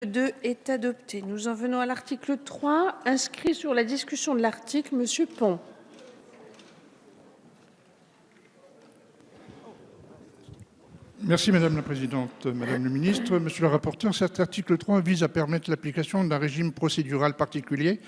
2 est adopté. Nous en venons à l'article 3, inscrit sur la discussion de l'article, Monsieur Pons. Merci Madame la Présidente, Madame le Ministre, Monsieur le rapporteur. Cet article 3 vise à permettre l'application d'un régime procédural particulier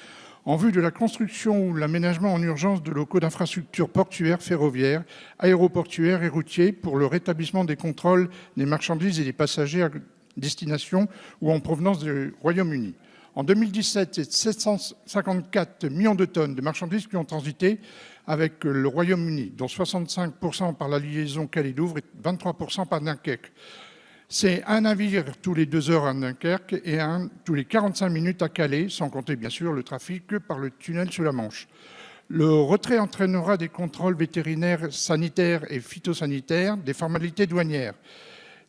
en vue de la construction ou l'aménagement en urgence de locaux d'infrastructures portuaires, ferroviaires, aéroportuaires et routiers pour le rétablissement des contrôles des marchandises et des passagers à destination ou en provenance du Royaume-Uni. En 2017, c'est 754 millions de tonnes de marchandises qui ont transité avec le Royaume-Uni, dont 65% par la liaison Calais-Douvres et 23% par Dunkerque. C'est un navire tous les 2 heures à Dunkerque et un tous les 45 minutes à Calais, sans compter bien sûr le trafic par le tunnel sous la Manche. Le retrait entraînera des contrôles vétérinaires, sanitaires et phytosanitaires, des formalités douanières.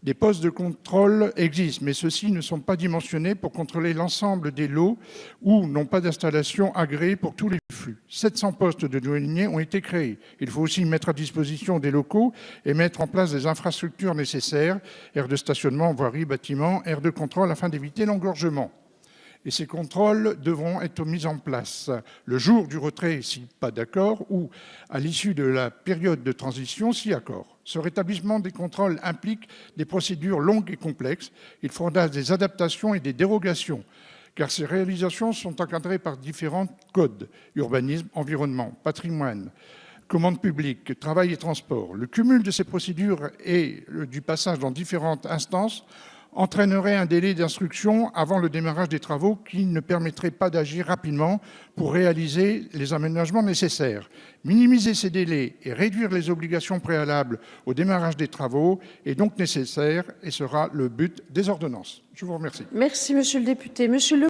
Des postes de contrôle existent, mais ceux-ci ne sont pas dimensionnés pour contrôler l'ensemble des lots ou n'ont pas d'installation agréée pour tous les flux. 700 postes de douaniers ont été créés. Il faut aussi mettre à disposition des locaux et mettre en place des infrastructures nécessaires, aires de stationnement, voiries, bâtiments, aires de contrôle afin d'éviter l'engorgement. Et ces contrôles devront être mis en place le jour du retrait, si pas d'accord, ou à l'issue de la période de transition, si accord. Ce rétablissement des contrôles implique des procédures longues et complexes. Il faudra des adaptations et des dérogations, car ces réalisations sont encadrées par différents codes, urbanisme, environnement, patrimoine, commande publique, travail et transport. Le cumul de ces procédures et du passage dans différentes instances entraînerait un délai d'instruction avant le démarrage des travaux qui ne permettrait pas d'agir rapidement pour réaliser les aménagements nécessaires. Minimiser ces délais et réduire les obligations préalables au démarrage des travaux est donc nécessaire et sera le but des ordonnances. Je vous remercie. Merci, Monsieur le député. Monsieur